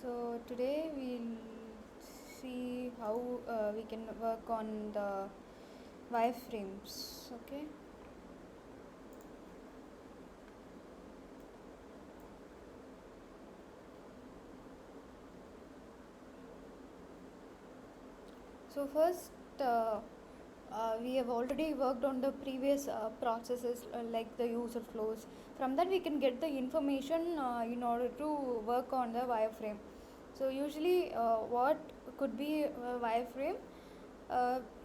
So today we'll see how we can work on the wireframes. Okay. So first, we have already worked on the previous processes like the user flows. From that, we can get the information in order to work on the wireframe. So usually, what could be a wireframe?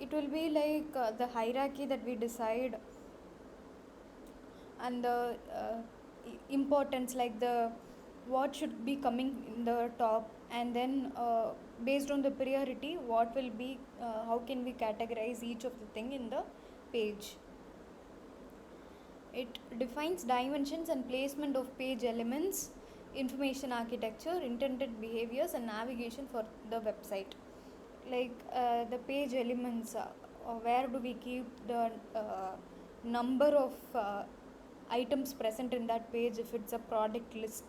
It will be like the hierarchy that we decide, and the importance, like the what should be coming in the top, and then based on the priority, what will be how can we categorize each of the thing in the page. It defines dimensions and placement of page elements, information architecture, intended behaviors, and navigation for the website. Like the page elements, where do we keep the number of items present in that page if it's a product list.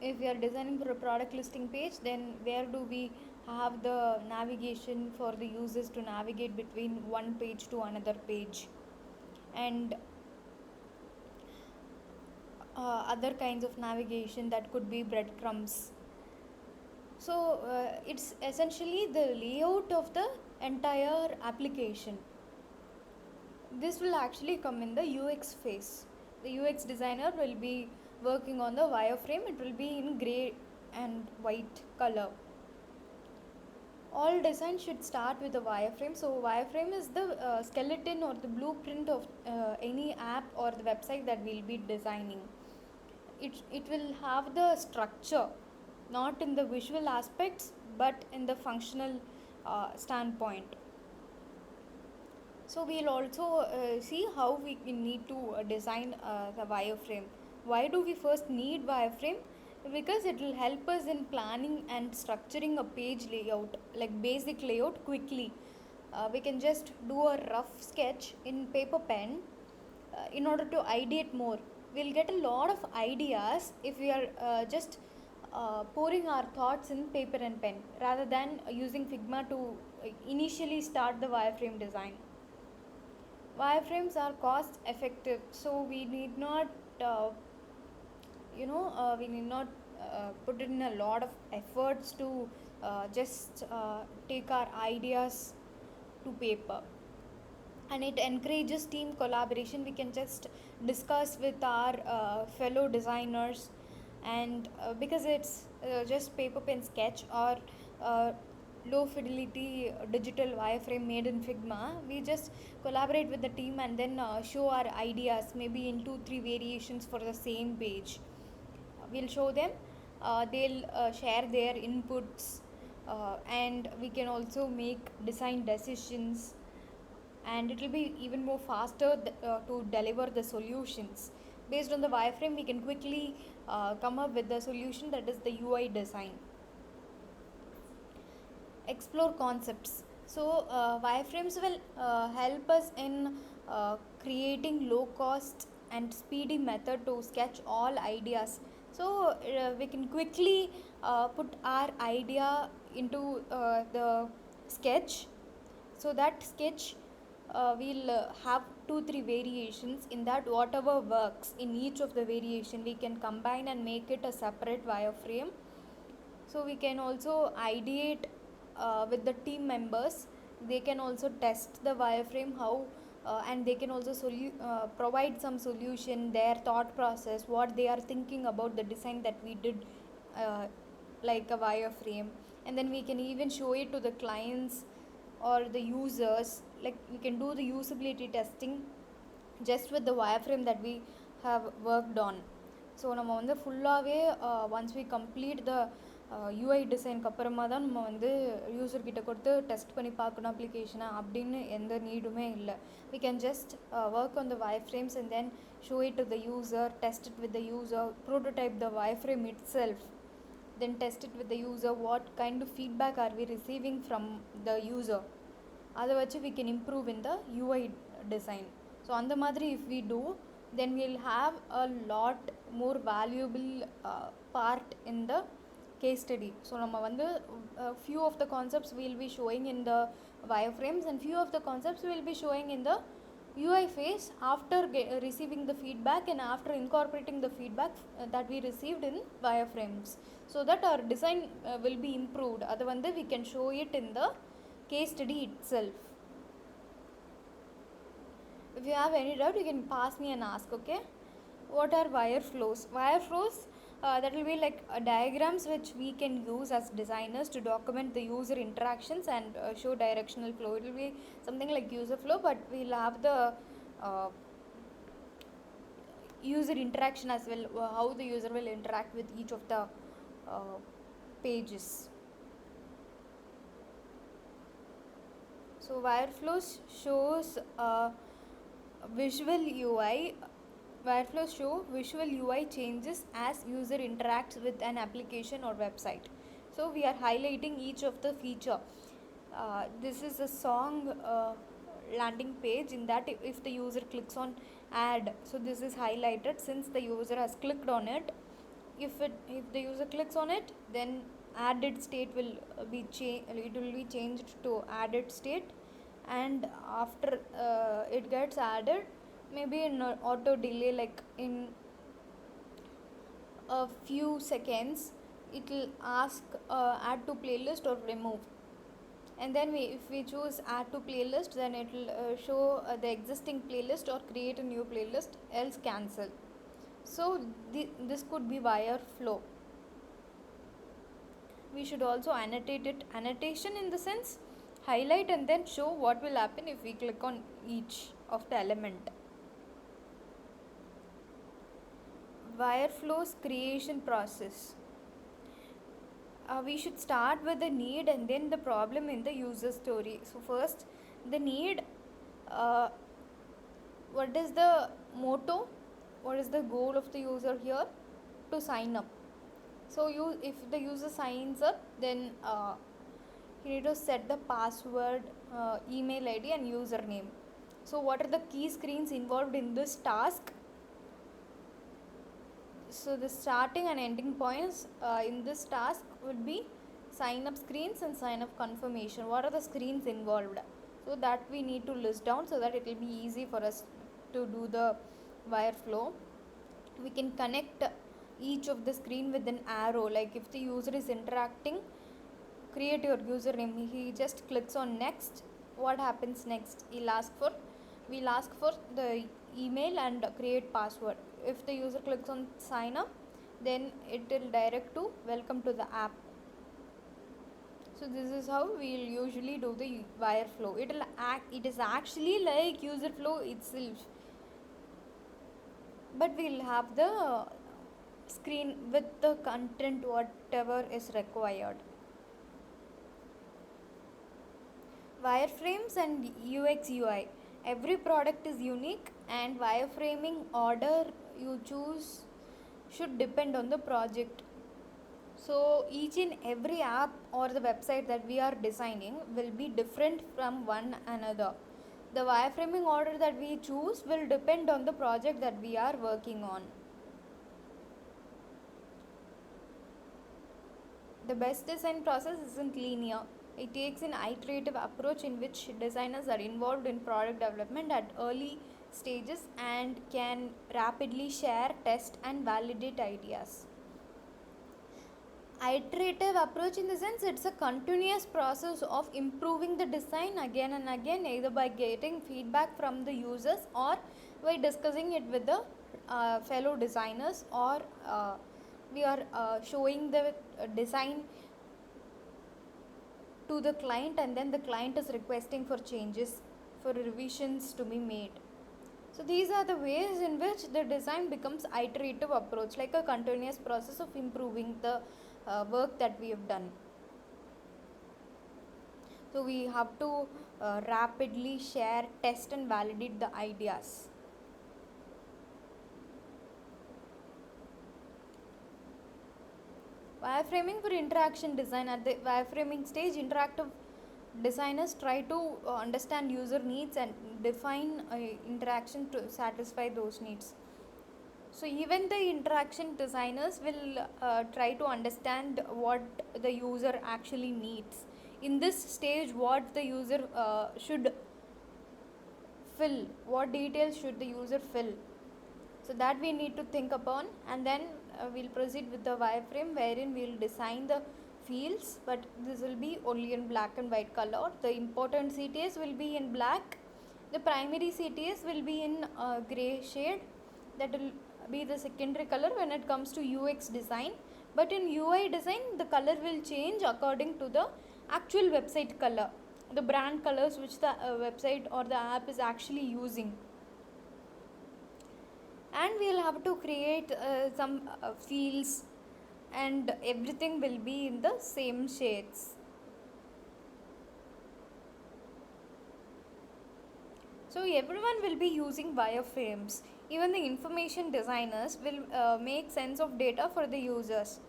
If we are designing for a product listing page, then where do we have the navigation for the users to navigate between one page to another page, and other kinds of navigation that could be breadcrumbs. So it's essentially the layout of the entire application. This will actually come in the UX phase. The UX designer will be working on the wireframe. It will be in gray and white color. All design should start with a wireframe. So wireframe is the skeleton or the blueprint of any app or the website that we'll be designing. It will have the structure, not in the visual aspects but in the functional standpoint. So we'll also see how we need to design the wireframe. Why do we first need wireframe? Because it will help us in planning and structuring a page layout, like basic layout, quickly. We can just do a rough sketch in paper pen in order to ideate more. We'll get a lot of ideas if we are just pouring our thoughts in paper and pen rather than using Figma to initially start the wireframe design. Wireframes are cost effective, so we need not put in a lot of efforts to just take our ideas to paper. And it encourages team collaboration. We can just discuss with our fellow designers, and because it's just paper pen sketch or low fidelity digital wireframe made in Figma, we just collaborate with the team and then show our ideas maybe in 2-3 variations for the same page. We'll show them, they'll share their inputs, and we can also make design decisions, and it will be even more faster to deliver the solutions. Based on the wireframe, we can quickly come up with the solution, that is the UI design. Explore concepts. So wireframes will help us in creating low cost and speedy method to sketch all ideas. So we can quickly put our idea into the sketch. So that sketch we'll have 2-3 variations. In that, whatever works in each of the variation, we can combine and make it a separate wireframe. So we can also ideate with the team members. They can also test the wireframe how, and they can also provide some solution, their thought process, what they are thinking about the design that we did, like a wireframe. And then we can even show it to the clients or the users. Like we can do the usability testing just with the wireframe that we have worked on. So நம்ம வந்து ஃபுல்லாகவே once we complete the UI டிசைனுக்கு அப்புறமா தான் நம்ம வந்து யூசர்கிட்ட கொடுத்து test பண்ணி பார்க்கணும் அப்ளிகேஷனை அப்படின்னு எந்த நீடுமே இல்லை. We can just work on the wireframes and then show it to the user, test it with the user, prototype the wireframe itself, then test it with the user, what kind of feedback are we receiving from the user, அதை வச்சு we can improve in the UI design. So அந்த மாதிரி if we do, then we'll have a lot more valuable part in the case study. So நம்ம வந்து few of the concepts we'll be showing in the wireframes and few of the concepts we'll be showing in the UI phase after receiving the feedback and after incorporating the feedback that we received in wireframes, so that our design will be improved. அது வந்து we can show it in the case study itself. If you have any doubt, you can pass me and ask. Okay, what are wire flows? Wire flows, that will be like diagrams which we can use as designers to document the user interactions and show directional flow. It will be something like user flow, but we'll have the uh, user interaction as well, how the user will interact with each of the pages. So wireflows shows visual UI. Wireflows show visual UI changes as user interacts with an application or website. So we are highlighting each of the feature. This is a song landing page. In that, if the user clicks on add, so this is highlighted since the user has clicked on it. If the user clicks on it, then added state will be changed to added state, and after it gets added, maybe in auto delay, like in a few seconds, it will ask add to playlist or remove, and then if we choose add to playlist, then it will show the existing playlist or create a new playlist, else cancel. So this could be wire flow. We should also annotate it. Annotation in the sense, highlight and then show what will happen if we click on each of the element. Wire flows creation process. We should start with the need and then the problem in the user story. So first, the need, what is the motto, what is the goal of the user here? To sign up. So if the user signs up, then you need to set the password, email ID and username. So what are the key screens involved in this task? So the starting and ending points in this task would be sign up screens and sign up confirmation. What are the screens involved? So that we need to list down so that it will be easy for us to do the wire flow. We can connect each of the screen with an arrow, like if the user is interacting, create your username, he just clicks on next, what happens next? We'll ask for the email and create password. If the user clicks on sign up, then it will direct to welcome to the app. So this is how we'll usually do the wire flow. It is actually like user flow itself, but we'll have the screen with the content whatever is required. Wireframes and UX UI. Every product is unique, and wireframing order you choose should depend on the project. So each and every app or the website that we are designing will be different from one another. The wireframing order that we choose will depend on the project that we are working on. The best design process isn't linear. It takes an iterative approach in which designers are involved in product development at early stages and can rapidly share, test, and validate ideas. Iterative approach in the sense, it's a continuous process of improving the design again and again, either by getting feedback from the users or by discussing it with the fellow designers, or we are showing the design to the client, and then the client is requesting for changes, for revisions to be made. So these are the ways in which the design becomes iterative approach, like a continuous process of improving the work that we have done. So we have to rapidly share, test and validate the ideas. Wireframing for interaction design. At the wireframing stage, interactive designers try to understand user needs and define interaction to satisfy those needs. So even the interaction designers will try to understand what the user actually needs. In this stage, what the user should fill, what details should the user fill. So that we need to think upon, and then we'll proceed with the wireframe wherein we'll design the fields, but this will be only in black and white color. The important CTS will be in black, the primary CTS will be in gray shade, that will be the secondary color when it comes to UX design. But in UI design, the color will change according to the actual website color, the brand colors which the website or the app is actually using. And we'll have to create some fields, and everything will be in the same shades. So everyone will be using wireframes. Even the information designers will make sense of data for the users.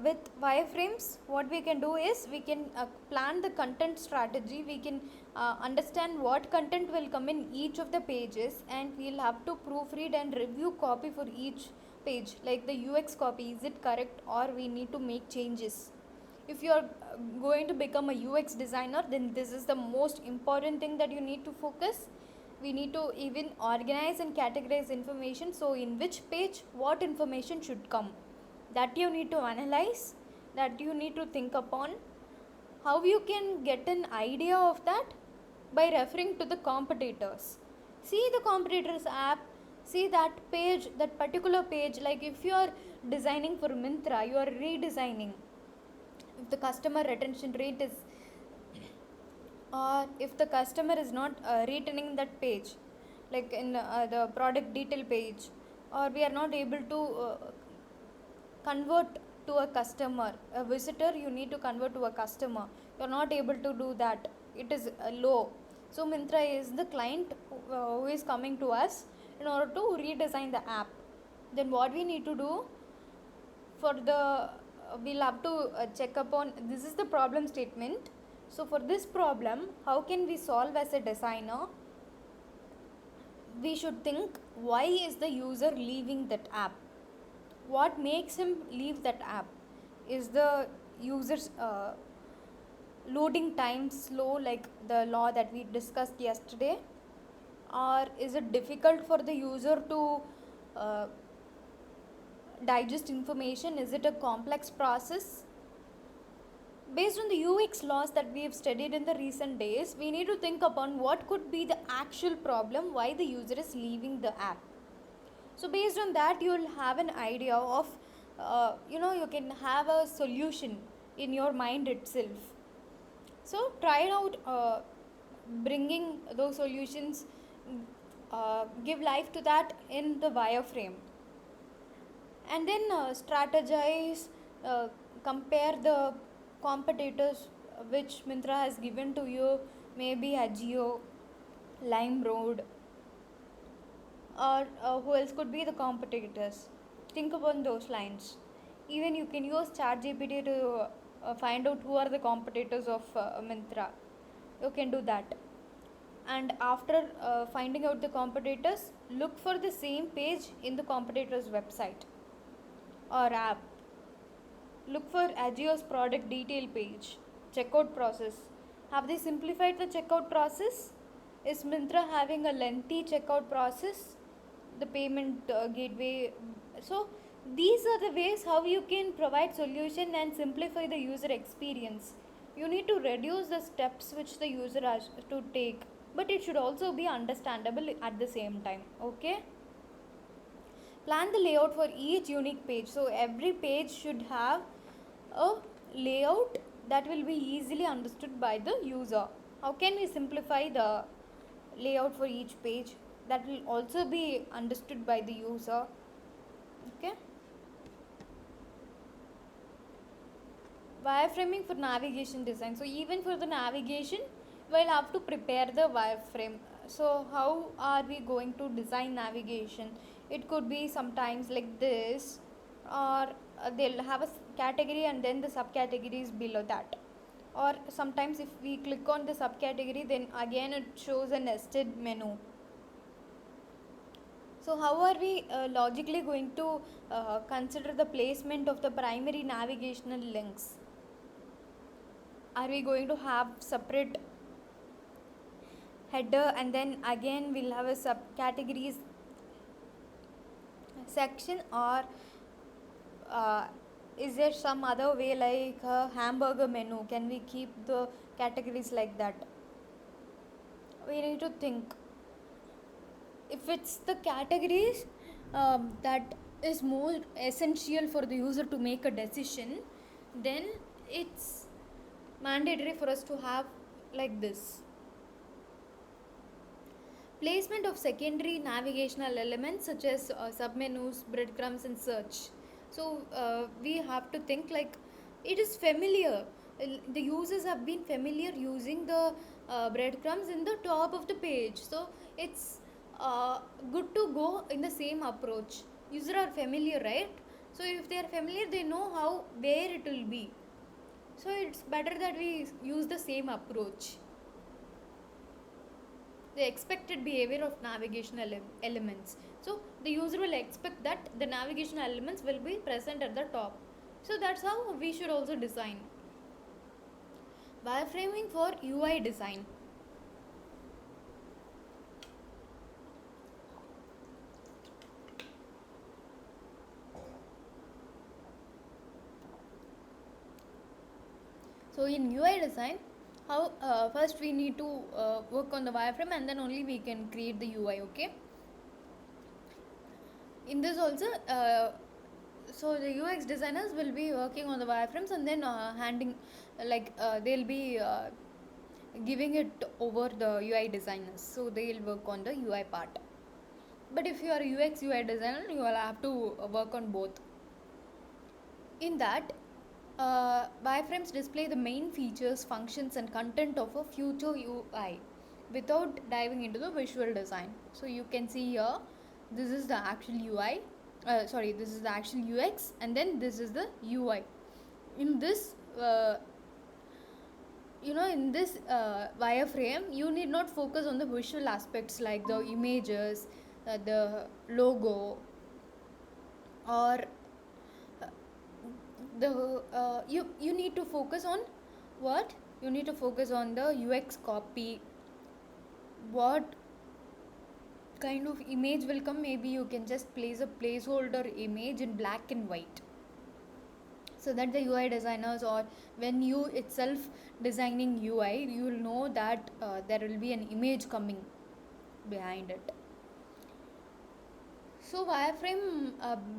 With wireframes, what we can do is we can plan the content strategy. We can understand what content will come in each of the pages, and we'll have to proofread and review copy for each page, like the UX copy, is it correct or we need to make changes. If you are going to become a UX designer, then this is the most important thing that you need to focus. We need to even organize and categorize information, so in which page what information should come, that you need to analyze, that you need to think upon. How you can get an idea of that? By referring to the competitors. See the competitors app, see that page, that particular page. Like if you are designing for Myntra, you are redesigning, if the customer retention rate is, or if the customer is not returning that page, like in the product detail page, or we are not able to convert to a customer, a visitor you need to convert to a customer, you are not able to do that, it is low. So Myntra is the client who is coming to us in order to redesign the app. Then what we need to do for the we'll have to check upon, this is the problem statement. So for this problem, how can we solve as a designer? We should think, why is the user leaving that app? What makes him leave that app? Is the user's loading time slow, like the law that we discussed yesterday? Or is it difficult for the user to digest information? Is it a complex process? Based on the UX laws that we have studied in the recent days, we need to think upon what could be the actual problem why the user is leaving the app. So based on that, you will have an idea of, you can have a solution in your mind itself. So try out bringing those solutions, give life to that in the wireframe. And then strategize, compare the competitors which Myntra has given to you, maybe Agio, Limeroad, or who else could be the competitors. Think upon those lines. Even you can use ChatGPT to find out who are the competitors of Myntra. You can do that. And after finding out the competitors, look for the same page in the competitor's website or app. Look for Agio's product detail page, checkout process. Have they simplified the checkout process? Is Myntra having a lengthy checkout process? The payment gateway. So these are the ways how you can provide solution and simplify the user experience. You need to reduce the steps which the user has to take, but it should also be understandable at the same time. Okay. Plan the layout for each unique page. So every page should have a layout that will be easily understood by the user. How can we simplify the layout for each page that will also be understood by the user? Okay. Wireframing for navigation design. So even for the navigation, we'll have to prepare the wireframe. So how are we going to design navigation? It could be sometimes like this, or they'll have a category and then the subcategories below that. Or sometimes if we click on the subcategory, then again it shows a nested menu. So how are we logically going to consider the placement of the primary navigational links? Are we going to have separate header and then again we'll have a subcategories section, or uh, is there some other way like a hamburger menu? Can we keep the categories like that? We need to think. If it's the categories that is more essential for the user to make a decision, then it's mandatory for us to have like this. Placement of secondary navigational elements such as submenus, breadcrumbs, and search. So we have to think like it is familiar. The users have been familiar using the breadcrumbs in the top of the page. So it's good to go in the same approach. Users are familiar, right? So if they are familiar, they know how where it will be. So it's better that we use the same approach. The expected behavior of navigational elements. So the user will expect that the navigational elements will be present at the top. So that's how we should also design. Wireframing for UI design. So in UI design, how first we need to work on the wireframe and then only we can create the UI. Okay. In this also, so the UX designers will be working on the wireframes and then handing they'll be giving it over the UI designers. So they'll work on the UI part. But if you are a UX UI designer, you will have to work on both. In that, wireframes display the main features, functions, and content of a future UI without diving into the visual design. So you can see here, this is the actual UI. This is the actual UX, and then this is the UI. In this, in this wireframe, you need not focus on the visual aspects like the images, the logo, or you need to focus on what you need to focus on the UX copy. What kind of image will come? Maybe you can just place a placeholder image in black and white, so that the UI designers, or when you itself designing UI, you will know that there will be an image coming behind it. So wireframe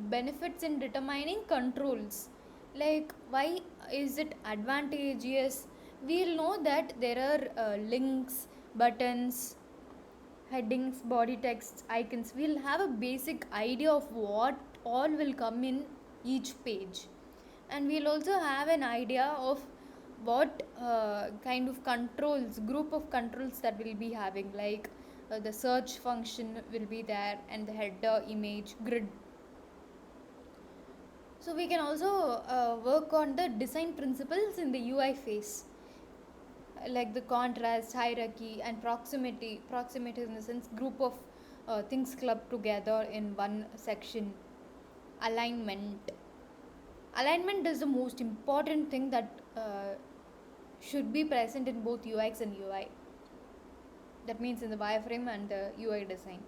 benefits in determining controls. Like, why is it advantageous? We'll know that there are links, buttons, headings, body texts, icons. We'll have a basic idea of what all will come in each page, and we'll also have an idea of what kind of controls, group of controls that we'll be having, like the search function will be there, and the header, image, grid. So we can also work on the design principles in the UI phase, like the contrast, hierarchy, and proximity. Proximity in the sense group of things clubbed together in one section. Alignment. Alignment is the most important thing that should be present in both UX and UI. That means in the wireframe and the UI design.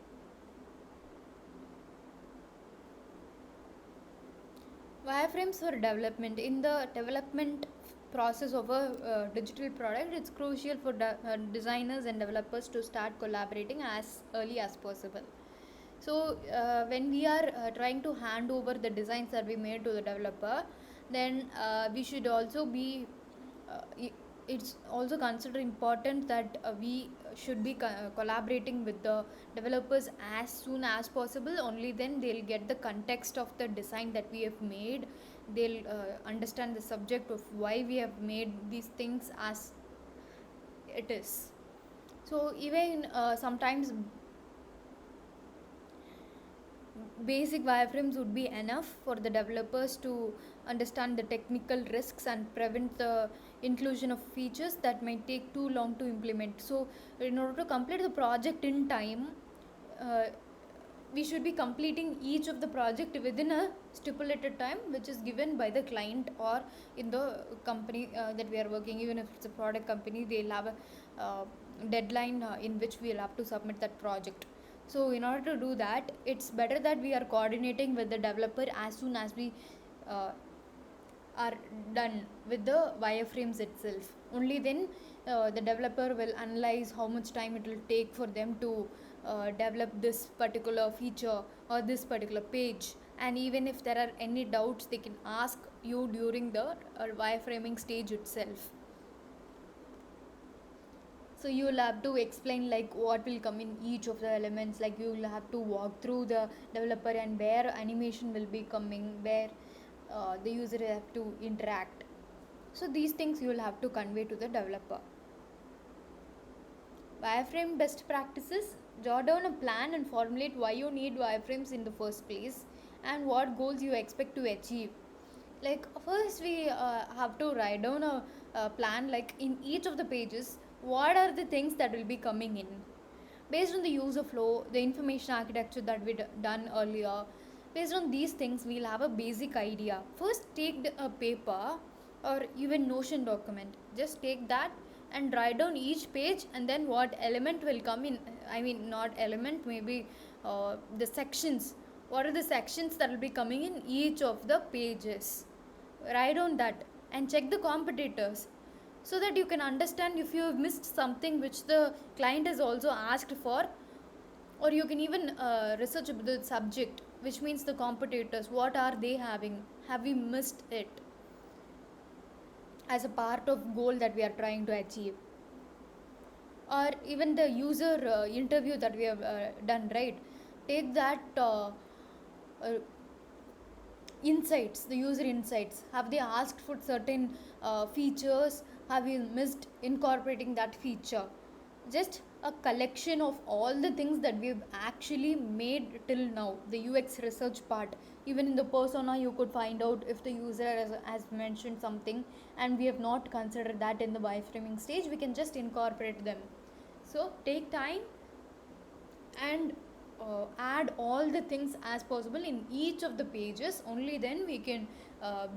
Wireframes for development. In the development process of a digital product, it's crucial for designers and developers to start collaborating as early as possible. So when we are trying to hand over the designs that we made to the developer, then we should also be it's also considered important that we should be collaborating with the developers as soon as possible. Only then they'll get the context of the design that we have made. They'll understand the subject of why we have made these things as it is. So even sometimes basic wireframes would be enough for the developers to understand the technical risks and prevent the inclusion of features that might take too long to implement. So in order to complete the project in time, we should be completing each of the project within a stipulated time which is given by the client, or in the company that we are working. Even if it's a product company, they'll have a deadline in which we'll have to submit that project. So in order to do that, it's better that we are coordinating with the developer as soon as we uh, are done with the wireframes itself. Only then the developer will analyze how much time it will take for them to develop this particular feature or this particular page. And even if there are any doubts, they can ask you during the wireframing stage itself. So you will have to explain like what will come in each of the elements, like you will have to walk through the developer and where animation will be coming, where the user will have to interact. So these things you will have to convey to the developer. Wireframe best practices: jot down a plan and formulate why you need wireframes in the first place and what goals you expect to achieve. Like first we have to write down a plan, like in each of the pages what are the things that will be coming in. Based on the user flow, the information architecture that we done earlier, based on these things we'll have a basic idea. First take a paper or even Notion document, just take that and write down each page, and then what element will come in. I mean, not element, maybe the sections. What are the sections that will be coming in each of the pages? Write down that and check the competitors, so that you can understand if you have missed something which the client has also asked for. Or you can even research about the subject, which means the competitors, what are they having, have we missed it as a part of goal that we are trying to achieve. Or even the user interview that we have done, right? Take that insights, the user insights, have they asked for certain features, have you missed incorporating that feature. Just a collection of all the things that we've actually made till now, the UX research part. Even in the persona you could find out if the user has mentioned something and we have not considered that in the wireframing stage, we can just incorporate them. So take time and add all the things as possible in each of the pages. Only then we can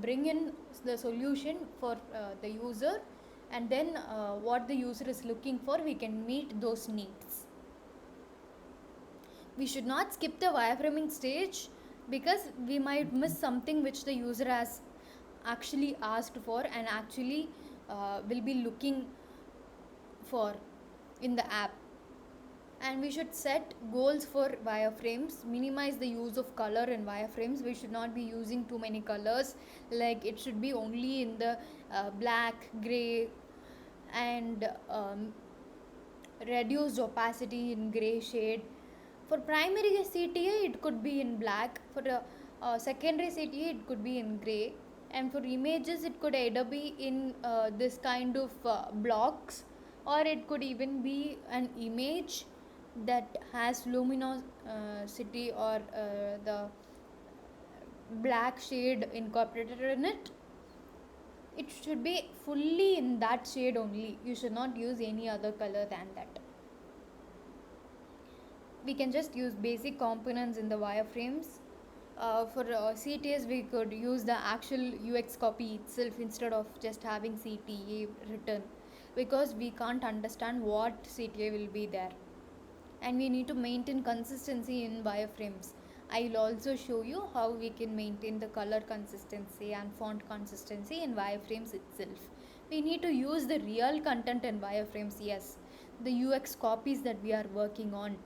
bring in the solution for the user, and then what the user is looking for, we can meet those needs. We should not skip the wireframing stage, because we might miss something which the user has actually asked for and actually will be looking for in the app. And we should set goals for wireframes, minimize the use of color in wireframes. We should not be using too many colors, like it should be only in the black, gray, and reduced opacity in gray shade. For primary CTA it could be in black, for secondary CTA it could be in gray, and for images it could either be in this kind of blocks, or it could even be an image that has luminosity or the black shade incorporated in it. It should be fully in that shade only. You should not use any other color than that. We can just use basic components in the wireframes. For CTAs we could use the actual UX copy itself instead of just having CTA written, because we can't understand what CTA will be there, and we need to maintain consistency in wireframes. I will also show you how we can maintain the color consistency and font consistency in wireframes itself. We need to use the real content in wireframes, yes, the UX copies that we are working on.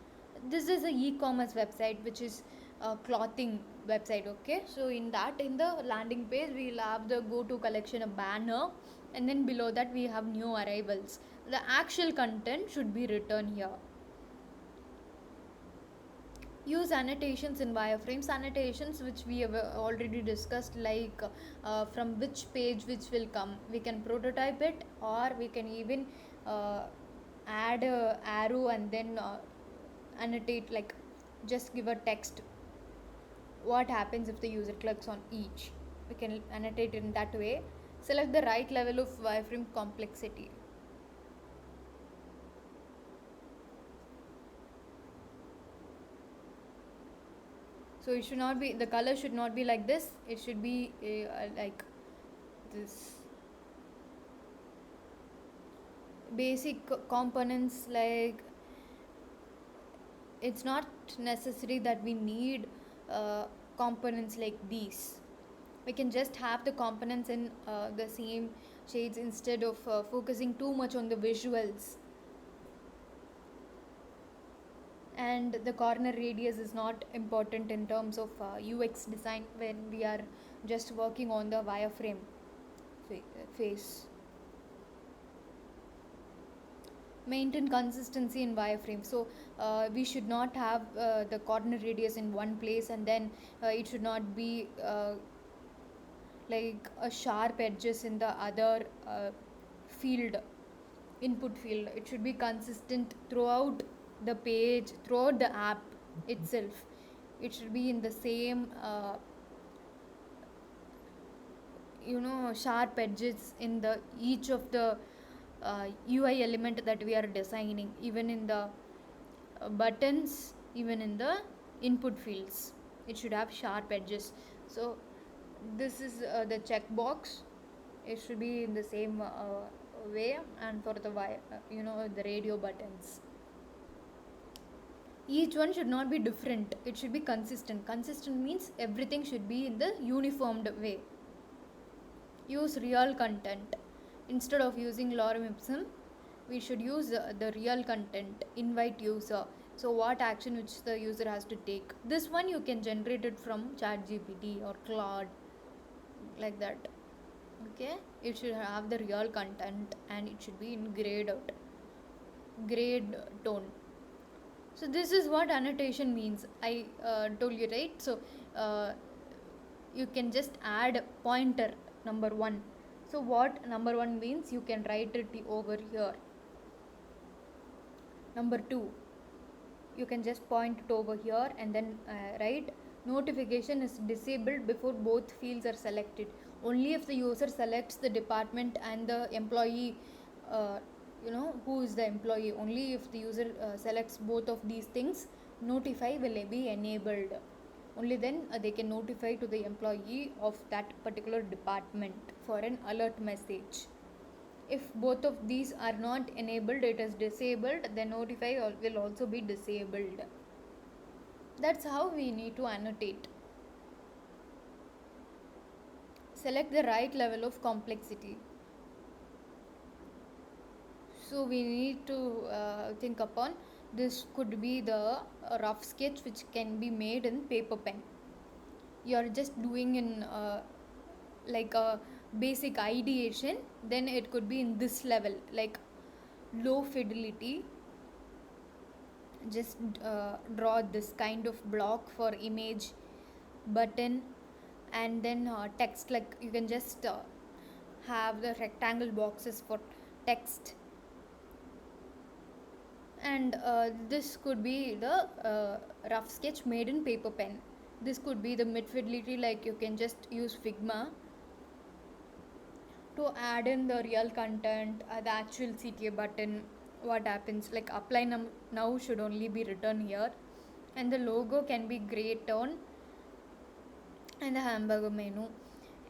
This is a e-commerce website which is a clothing website, okay? So in that, in the landing page we'll have the go to collection, a banner, and then below that we have new arrivals. The actual content should be written here. Use annotations in wireframes. Annotations which we have already discussed, like from which page which will come, we can prototype it, or we can even add a arrow and then annotate, like just give a text what happens if the user clicks on each. We can annotate it in that way. Select the right level of wireframe complexity. So it should not be, the color should not be like this, it should be like this. Basic components, like it's not necessary that we need components like these. We can just have the components in the same shades instead of focusing too much on the visuals. And the corner radius is not important in terms of UX design when we are just working on the wireframe face. Maintain consistency in wireframe. So we should not have the corner radius in one place, and then it should not be like a sharp edges in the other field, input field. It should be consistent throughout the page, throughout the app itself. It should be in the same sharp edges in the each of the UI element that we are designing, even in the buttons, even in the input fields. It should have sharp edges. So this is the checkbox. It should be in the same way. And for the the radio buttons, each one should not be different, it should be consistent. Consistent means everything should be in the uniformed way. Use real content instead of using lorem ipsum. We should use the real content. Invite user. So what action which the user has to take, this one you can generate it from ChatGPT or Claude, like that. Okay, it should have the real content and it should be in grade tone. So this is what annotation means. I told you, right? So you can just add pointer number 1. So what number 1 means, you can write it over here. Number 2, you can just point it over here and then write notification is disabled before both fields are selected. Only if the user selects the department and the employee, who is the employee, only if the user selects both of these things, notify will be enabled. Only then they can notify to the employee of that particular department for an alert message. If both of these are not enabled, it is disabled, then notify will also be disabled. That's how we need to annotate. Select the right level of complexity. So we need to think upon, this could be the rough sketch which can be made in paper pen. You are just doing in like a basic ideation, then it could be in this level, like low fidelity. Just draw this kind of block for image, button, and then text. Like you can just have the rectangle boxes for text, and this could be the rough sketch made in paper pen. This could be the mid fidelity, like you can just use Figma to add in the real content, the actual CTA button. What happens, like apply now should only be written here, and the logo can be gray tone, and the hamburger menu.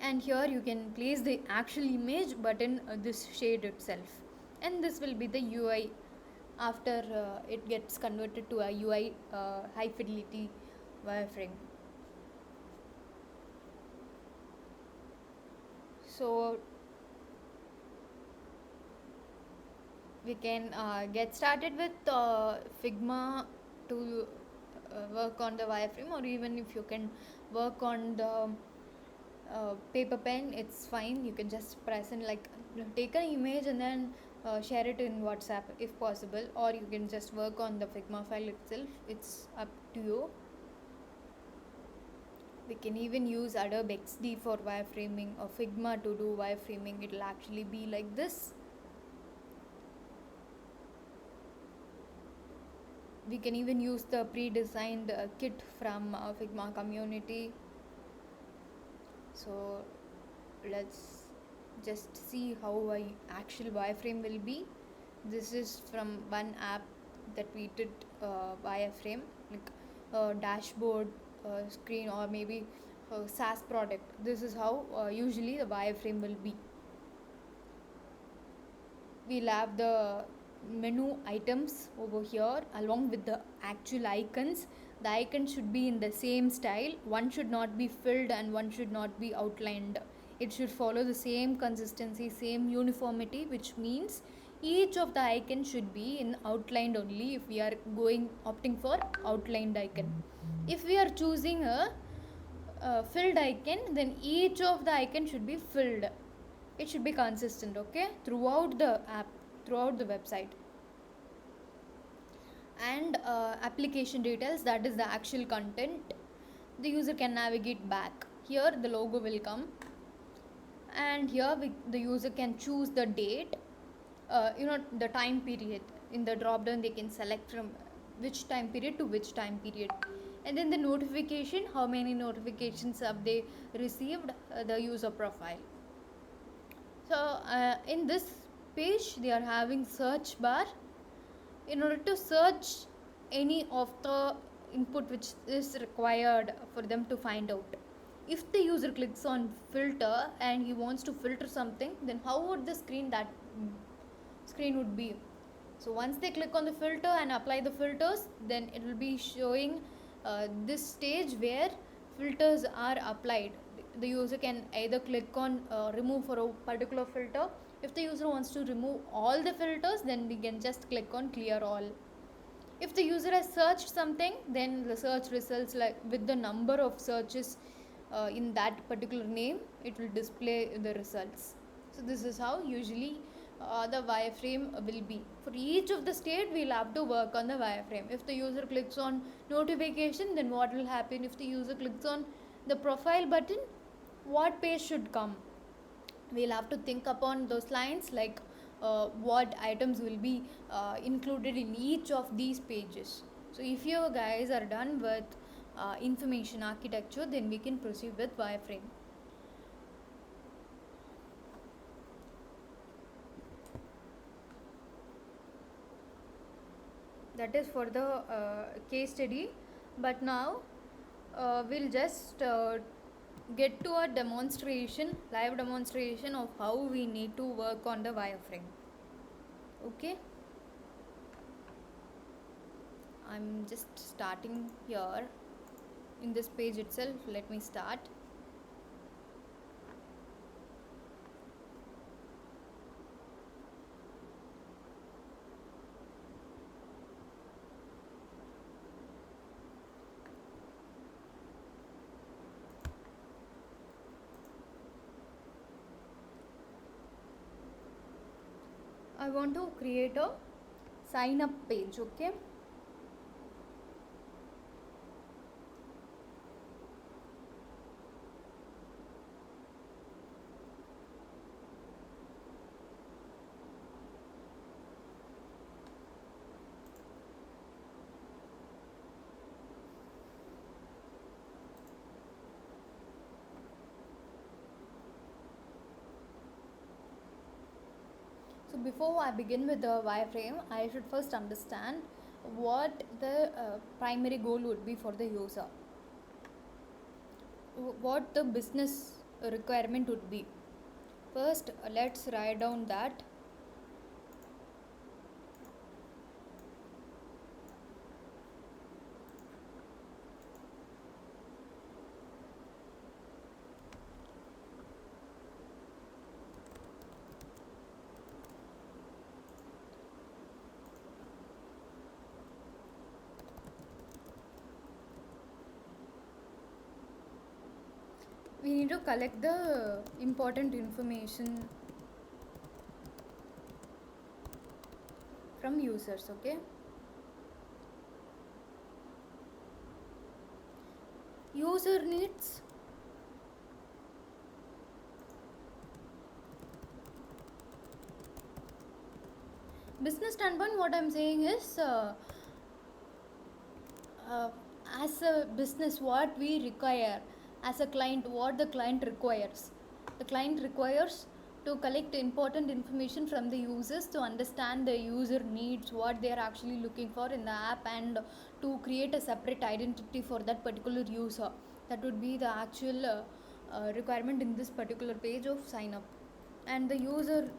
And here you can place the actual image but in this shade itself, and this will be the UI after it gets converted to a UI high fidelity wireframe. So we can get started with Figma to work on the wireframe, or even if you can work on the paper pen, it's fine. You can just press and like take an image and then share it in WhatsApp if possible, or you can just work on the Figma file itself. It's up to you. We can even use Adobe XD for wireframing or Figma to do wireframing. It'll actually be like this. We can even use the pre-designed kit from Figma community. So let's just see how actual wireframe will be. This is from one app that we did wireframe, like dashboard screen or maybe a SaaS product. This is how usually the wireframe will be. We'll have the menu items over here along with the actual icons. The icons should be in the same style. One should not be filled and one should not be outlined. It should follow the same consistency, same uniformity, which means each of the icons should be in outlined only if we are opting for outlined icon. If we are choosing a filled icon, then each of the icon should be filled. It should be consistent, okay, throughout the app, throughout the website. And application details, that is the actual content. The user can navigate back. Here the logo will come, and here the user can choose the date, the time period. In the drop down they can select from which time period to which time period, and then the notification, how many notifications have they received, the user profile. So in this page they are having search bar. In order to search any of the input which is required for them to find out, if the user clicks on filter and he wants to filter something, then how would the screen would be? So once they click on the filter and apply the filters, then it will be showing this stage where filters are applied. The user can either click on remove for a particular filter. If the user wants to remove all the filters, then we can just click on clear all. If the user has searched something, then the search results, like with the number of searches in that particular name, it will display the results. So this is how usually the wireframe will be. For each of the state, we'll have to work on the wireframe. If the user clicks on notification, then what will happen? If the user clicks on the profile button, what page should come? We'll have to think upon those lines, like what items will be included in each of these pages. So if you guys are done with information architecture, then we can proceed with wireframe. That is for the case study, but now we'll just get to a live demonstration of how we need to work on the wireframe. Okay, I'm just starting here in this page itself. Let me start. I want to create a sign up page. Okay, so before I begin with the wireframe, I should first understand what the primary goal would be for the user, what the business requirement would be. First, let's write down that we need to collect the important information from users. Okay, user needs, business standpoint. What I'm saying is as a business, what we require, as a client, what the client requires. The client requires to collect important information from the users, to understand the user needs, what they are actually looking for in the app, and to create a separate identity for that particular user. That would be the actual requirement in this particular page of sign up. And the user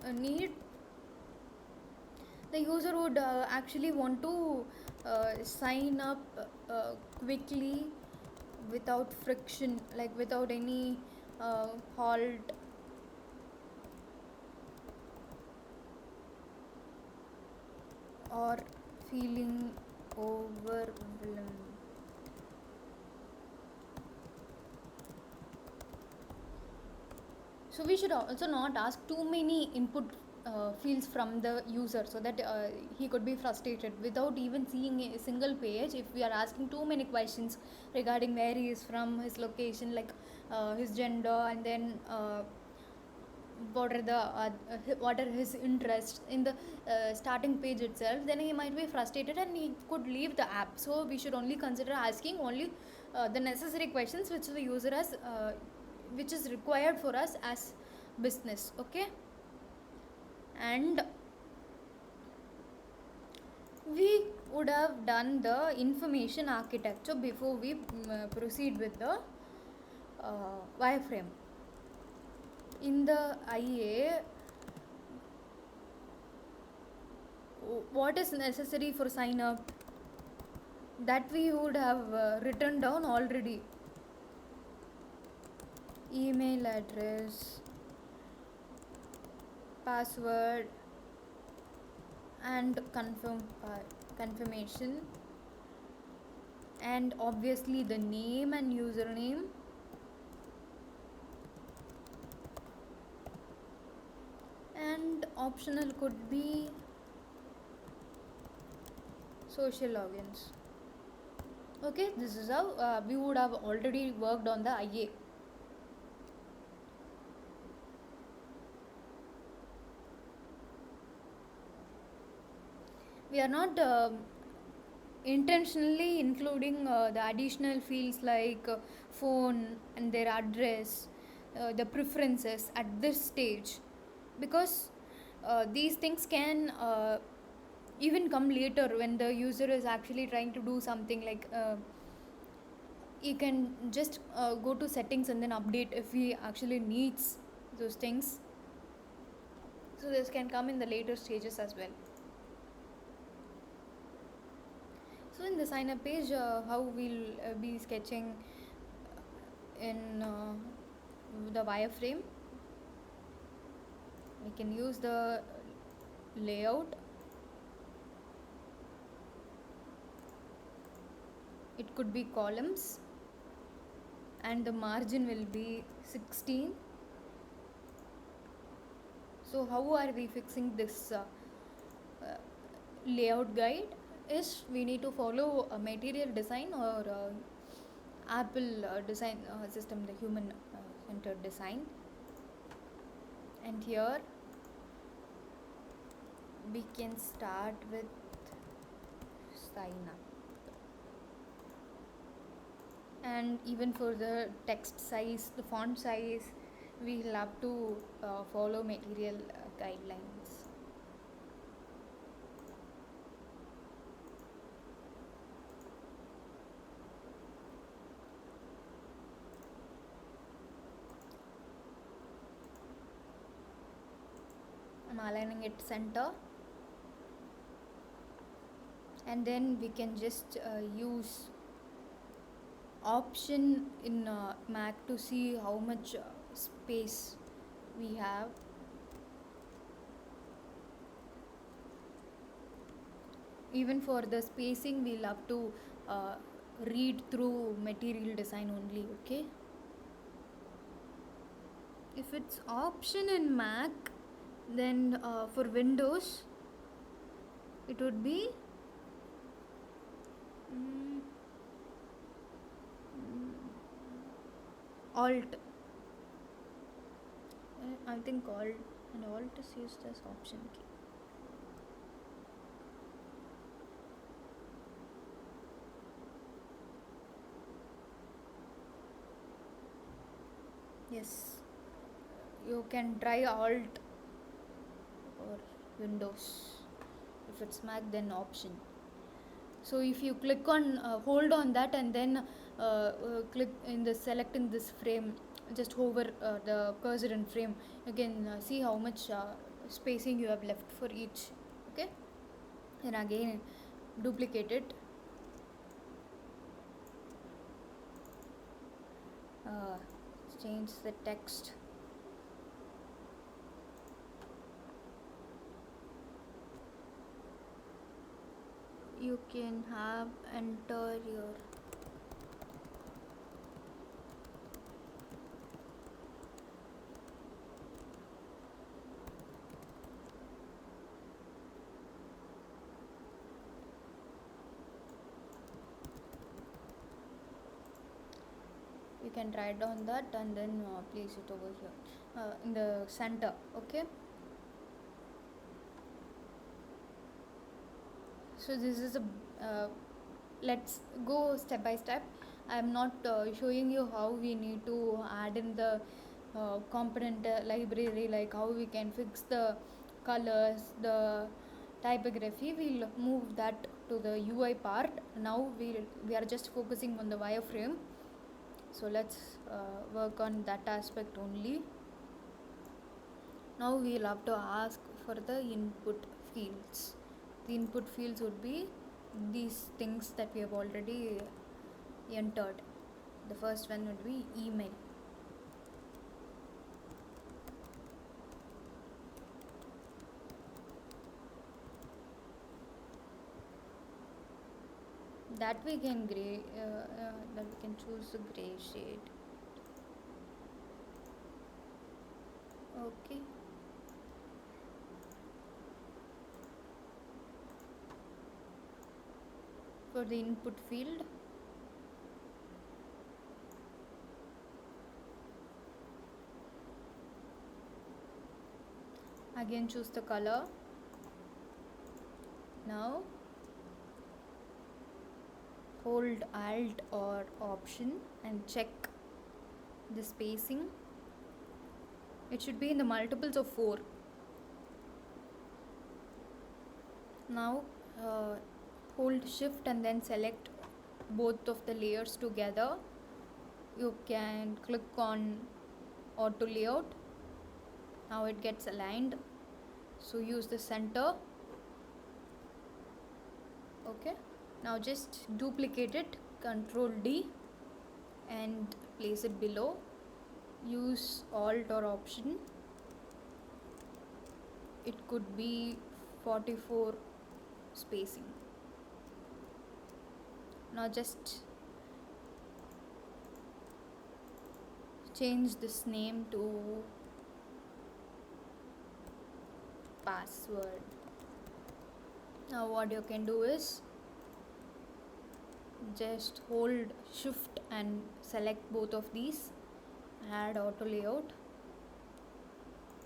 would actually want to sign up quickly, without friction, like without any halt or feeling overwhelmed. So we should also not ask too many input fields from the user, so that he could be frustrated without even seeing a single page. If we are asking too many questions regarding where he is from, his location, like his gender, and then what are his interests in the starting page itself, then he might be frustrated and he could leave the app. So we should only consider asking only the necessary questions which the user has which is required for us as business. Okay. And we would have done the information architecture before we proceed with the wireframe. In the IA, what is necessary for sign up, that we would have written down already. Email address, password, and confirmation, and obviously the name and username, and optional could be social logins. Okay, this is how we would have already worked on the IA. We are not intentionally including the additional fields like phone and their address, the preferences at this stage, because these things can even come later when the user is actually trying to do something, like you can just go to settings and then update if he actually needs those things. So this can come in the later stages as well. So in the sign up page, how we'll be sketching in the wireframe, we can use the layout. It could be columns, and the margin will be 16. So how are we fixing this layout guide? Is we need to follow a material design or Apple design system, the human centered design. And here we can start with sign up. And even for the text size, the font size, we'll have to follow material guidelines. I'm aligning it center, and then we can just use option in Mac to see how much space we have. Even for the spacing, we'll have to read through material design only. Okay. If it's option in Mac, then for Windows it would be Alt. I think Alt is used as option key. Yes, you can try Alt or Windows. If it's Mac, then Option. So if you click on hold on that and then click in the select in this frame, just hover the cursor in frame, you can see how much spacing you have left for each. Okay, and again duplicate it. uh, Change the text. You can have enter your you can write down that and then place it over here in the center. Okay, so this is a let's go step by step. I am not showing you how we need to add in the component library, like how we can fix the colors, the typography. We'll move that to the UI part. Now we are just focusing on the wireframe, so let's work on that aspect only. Now we'll have to ask for the input fields. The input fields would be these things that we have already entered. The first one would be email. That we can that we can choose the gray shade. Okay. For the input field, again choose the color. Now hold Alt or Option and check the spacing. It should be in the multiples of 4. Now hold Shift and then select both of the layers together. You can click on Auto Layout. Now it gets aligned, so use the center. Okay, now just duplicate it, Control D, and place it below. Use Alt or Option. It could be 44 spacing. Now just change this name to password. Now what you can do is just hold Shift and select both of these, add auto layout.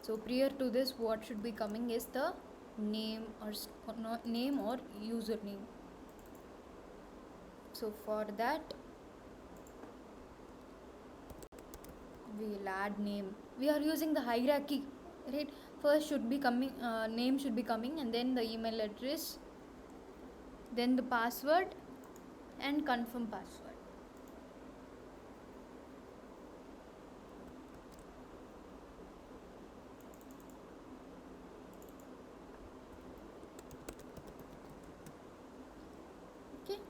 So prior to this, what should be coming is the name or username. So for that we'll add name. We are using the hierarchy, right? First should be coming name should be coming, and then the email address, then the password and confirm password. Okay,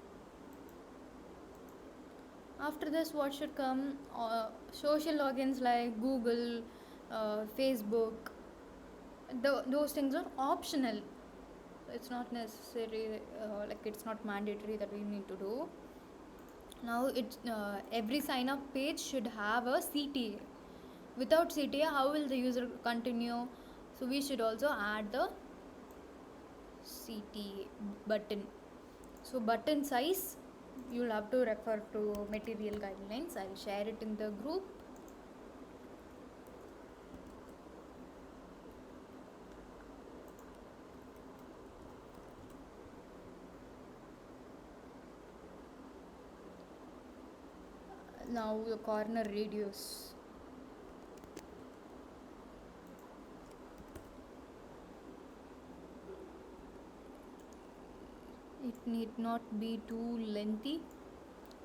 after this what should come? Social logins like Google, Facebook, those things are optional. It's not necessary, like it's not mandatory that we need to do. Now every sign up page should have a CTA. Without CTA, how will the user continue? So we should also add the CTA button. So button size, you'll have to refer to material guidelines. I'll share it in the group. Now the corner radius. it need not be too lengthy.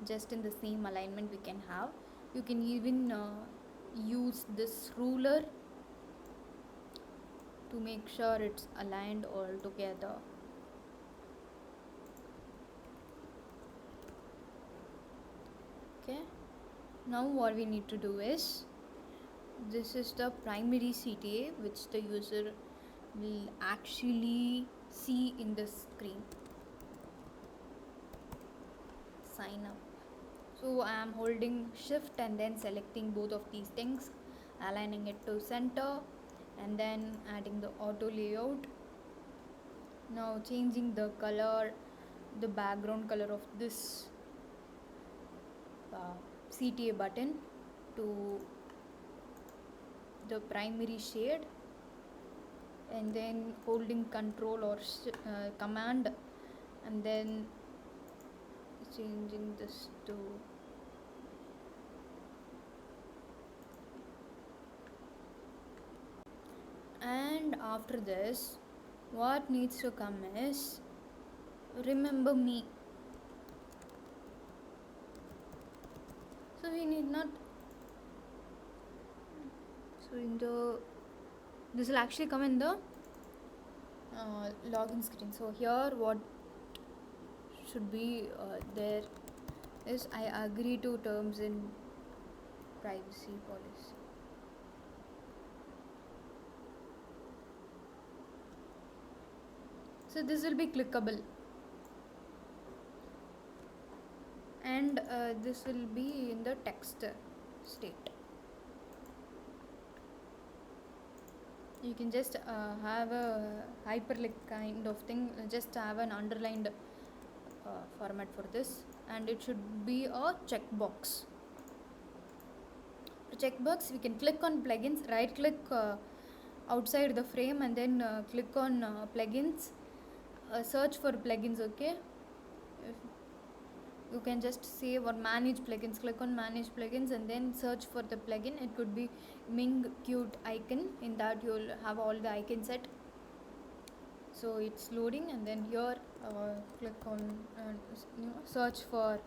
Just in the same alignment we can have. You can even use this ruler to make sure it's aligned all together. Okay, now what we need to do is, this is the primary CTA which the user will actually see in the screen. Sign up. So I am holding shift and then selecting both of these things, aligning it to center, and then adding the auto layout. Now changing the color, the background color of this CTA button to the primary shade, and then holding control or command, and then changing this to and after this what needs to come is remember me. So we need not, so in the, this will actually come in the login screen. So here what should be there is, I agree to terms in privacy policy. So this will be clickable, and this will be in the text state. You can just have a hyperlink kind of thing, just have an underlined format for this, and it should be a checkbox. For checkbox we can click on plugins, right click outside the frame, and then click on plugins, search for plugins. Okay, you can just save or manage plugins, click on manage plugins and then search for the plugin. It could be Ming cute icon, in that you'll have all the icons set. So it's loading, and then here click on search for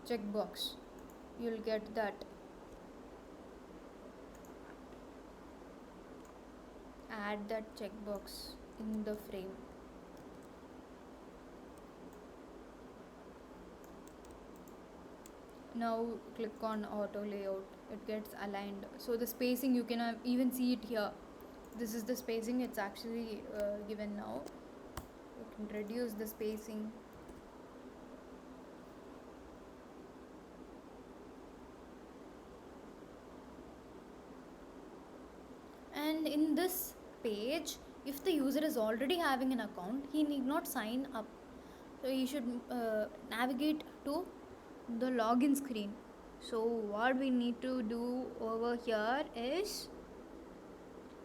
checkbox, you'll get that. Add that checkbox in the frame. Now click on auto layout, it gets aligned. So the spacing, you can even see it here. This is the spacing, it's actually given now. You can reduce the spacing. And in this page, if the user is already having an account, he need not sign up. So he should navigate to the login screen. So what we need to do over here is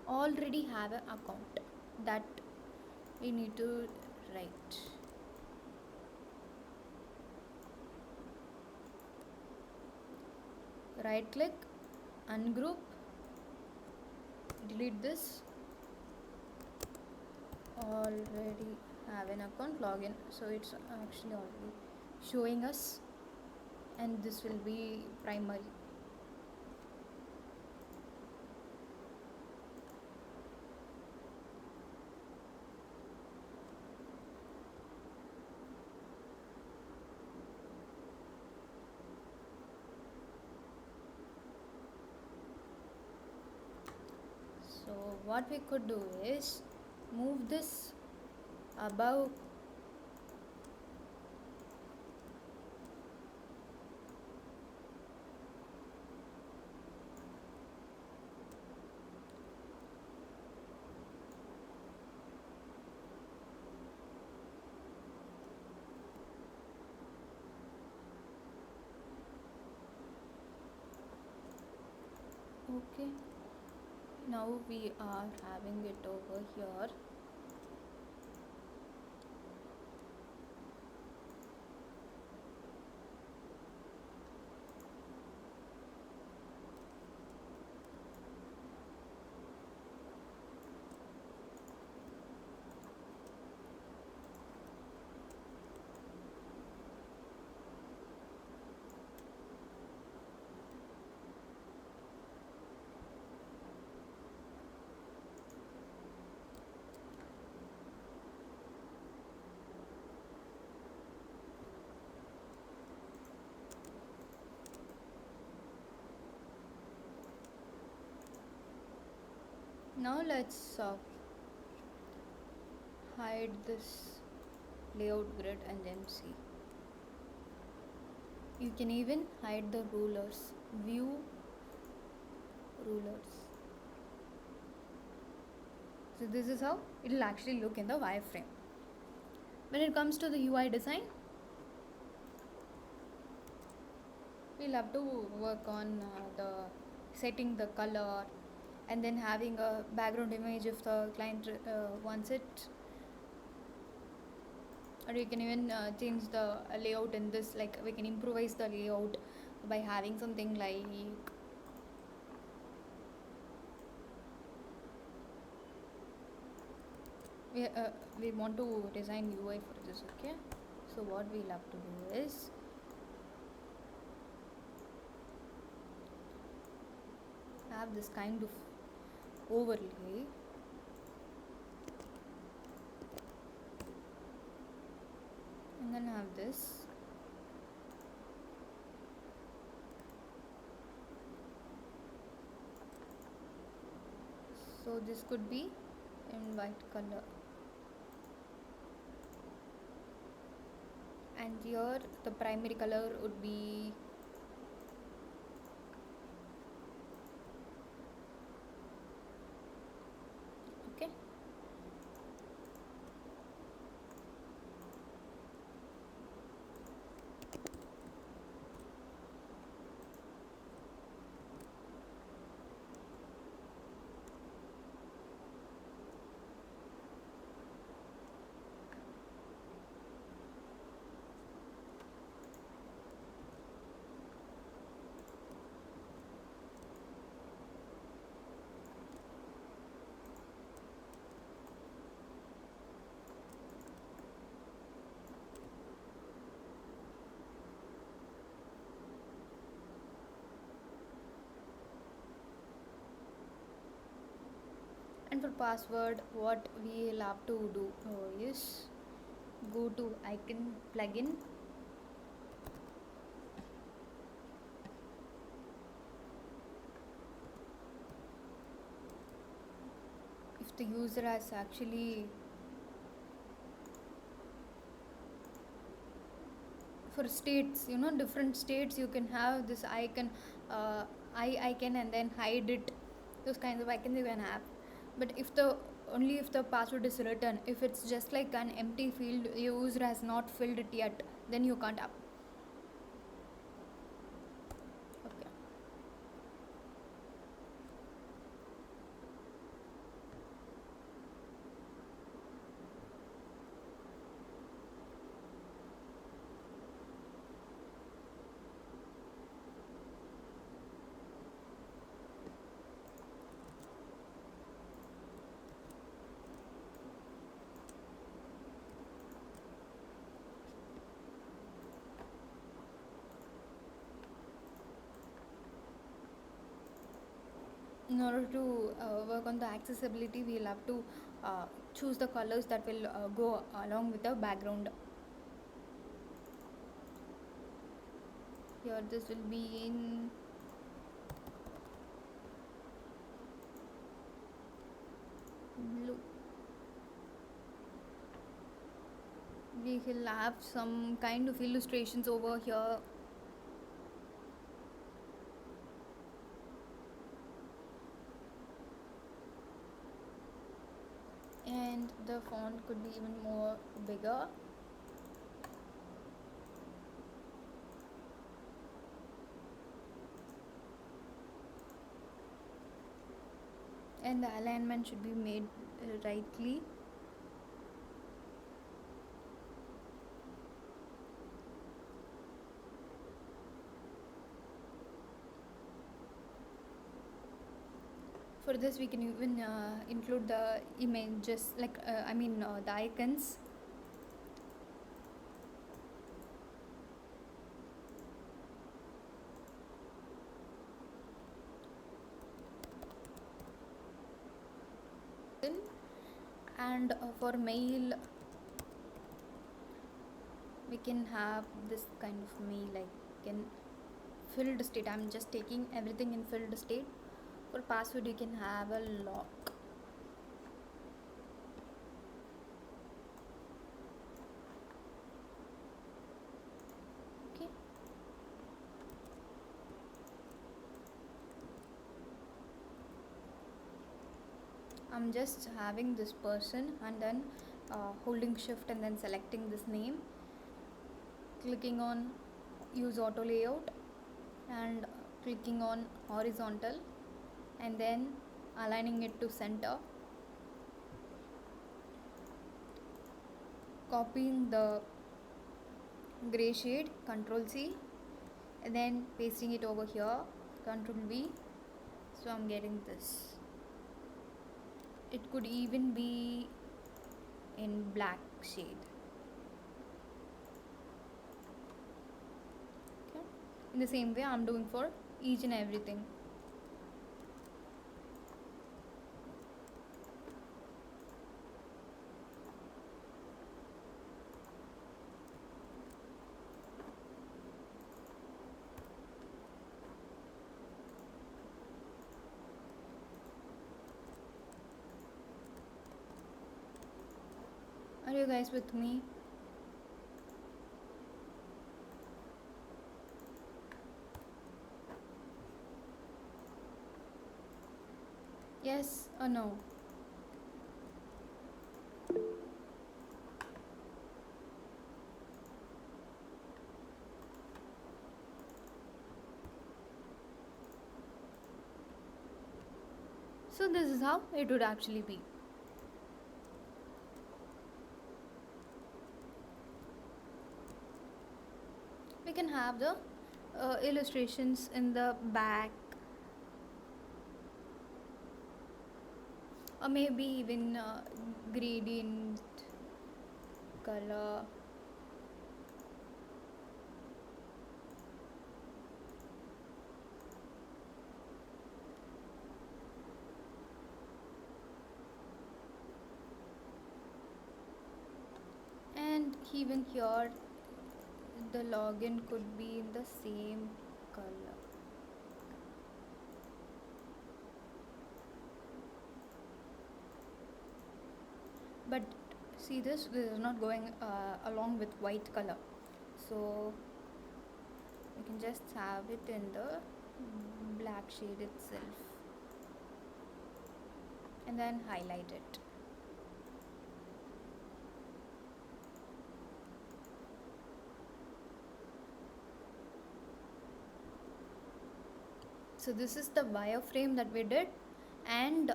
already have an account, that we need to write. Right click, ungroup, delete this, already have an account, login. So it's actually already showing us, and this will be primary. So what we could do is move this above okay. Now we are having it over here. Now let's hide this layout grid and then see. You can even hide the rulers. View rulers. So this is how it will actually look in the wireframe. When it comes to the UI design, we'll have to work on the setting the color and then having a background image if the client wants it, or you can even change the layout in this, like we can improvise the layout by having something like we want to design UI for this. Okay, so what we'll have to do is have this kind of overlay, and then have this. So this could be in white color, and here the primary color would be okay. And for password, what we'll have to do is go to icon plugin, if the user has actually, for states, different states, you can have this icon, icon, and then hide it. Those kinds of icons you can have. But if the only if the password is written, if it's just like an empty field, user has not filled it yet, then you can't have. Okay. In order to work on the accessibility, we'll have to choose the colors that will go along with the background. Here this will be in blue. We will have some kind of illustrations over here. And the font could be even more bigger. And the alignment should be made rightly. For this we can even include the images, like the icons. And for mail, we can have this kind of mail, like in filled state. I'm just taking everything in filled state. For password, you can have a lock. I'm just having this person and then holding shift and then selecting this name, clicking on use auto layout and clicking on horizontal and then aligning it to center, copying the gray shade, Control C, and then pasting it over here, Control V. So I'm getting this. It could even be in black shade. Okay. In the same way I'm doing for each and everything. Are you guys with me? Yes or no? So this is how it would actually be. We can have the illustrations in the back, or maybe even gradient color. And even here the login could be in the same color. But see, this is not going along with white color, so we can just have it in the black shade itself and then highlight it. So this is the wireframe that we did. And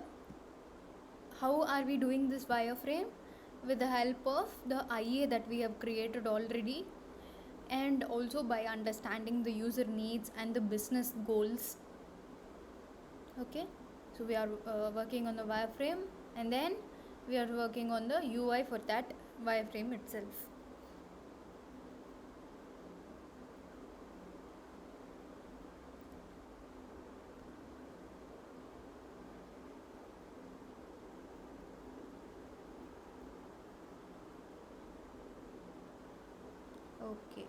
how are we doing this wireframe? With the help of the IA that we have created already, and also by understanding the user needs and the business goals. Okay, so we are working on the wireframe and then we are working on the UI for that wireframe itself. Okay.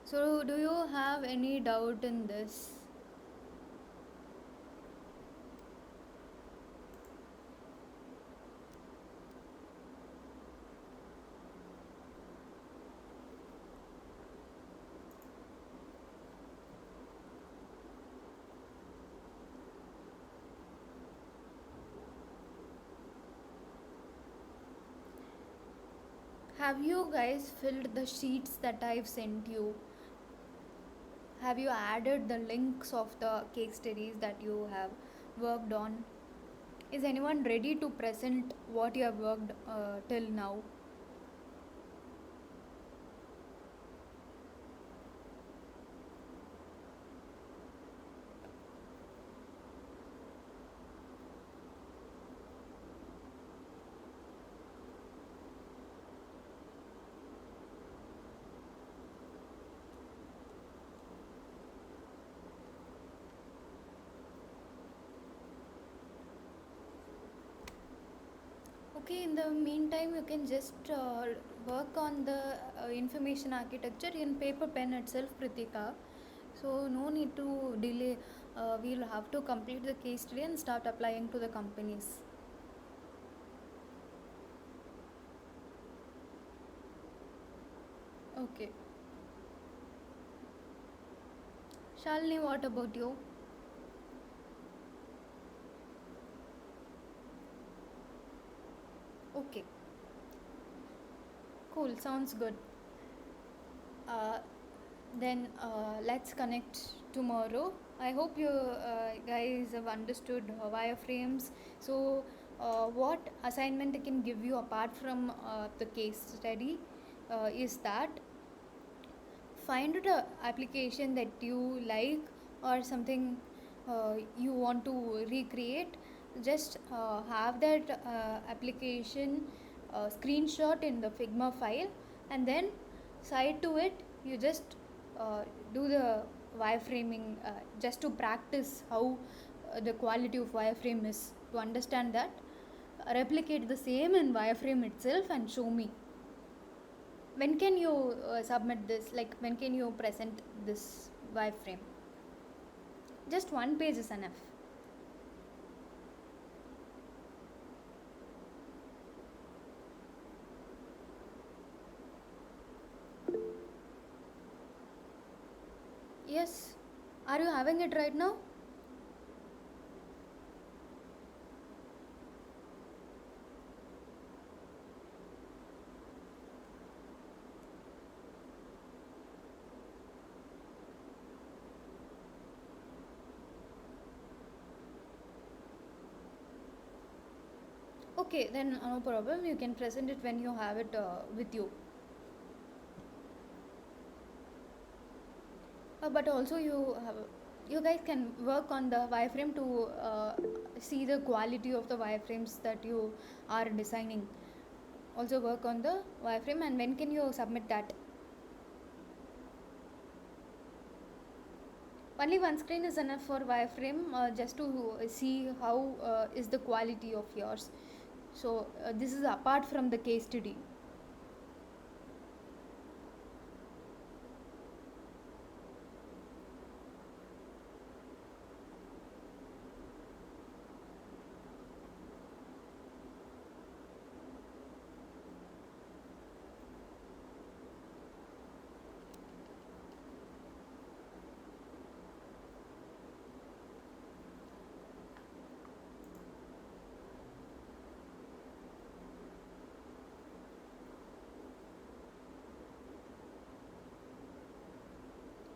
So do you have any doubt in this? Have you guys filled the sheets that I've sent you? Have you added the links of the case studies that you have worked on? Is anyone ready to present what you have worked till now? Okay, in the meantime, you can just work on the information architecture in paper pen itself, Pritika. So, no need to delay. We'll have to complete the case study and start applying to the companies. Okay. Shalini, what about you? Okay, cool, sounds good. Uh, then let's connect tomorrow. I hope you guys have understood wireframes. So, what assignment I can give you apart from the case study is that find out a application that you like or something you want to recreate. Just have that application screenshot in the Figma file, and then side to it you just do the wireframing just to practice how the quality of wireframe is. To understand that, replicate the same in wireframe itself and show me. When can you submit this? Like, when can you present this wireframe? Just one page is enough. Yes. Are you having it right now? Okay, then no problem. You can present it when you have it with you. But also you guys can work on the wireframe to see the quality of the wireframes that you are designing. Also work on the wireframe, and when can you submit that? Only one screen is enough for wireframe, just to see how is the quality of yours. So this is apart from the case study.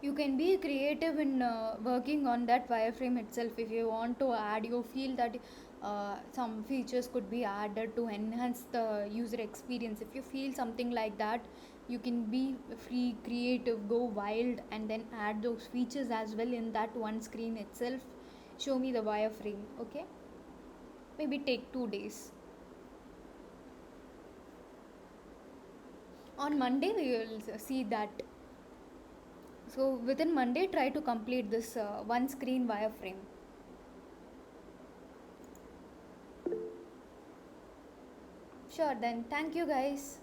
You can be creative in working on that wireframe itself. If you want to add, you feel that some features could be added to enhance the user experience. If you feel something like that, you can be free, creative, go wild, and then add those features as well in that one screen itself. Show me the wireframe. Okay, maybe take 2 days. On Monday we will see that. So within Monday, try to complete this one screen wireframe. Sure, then thank you guys.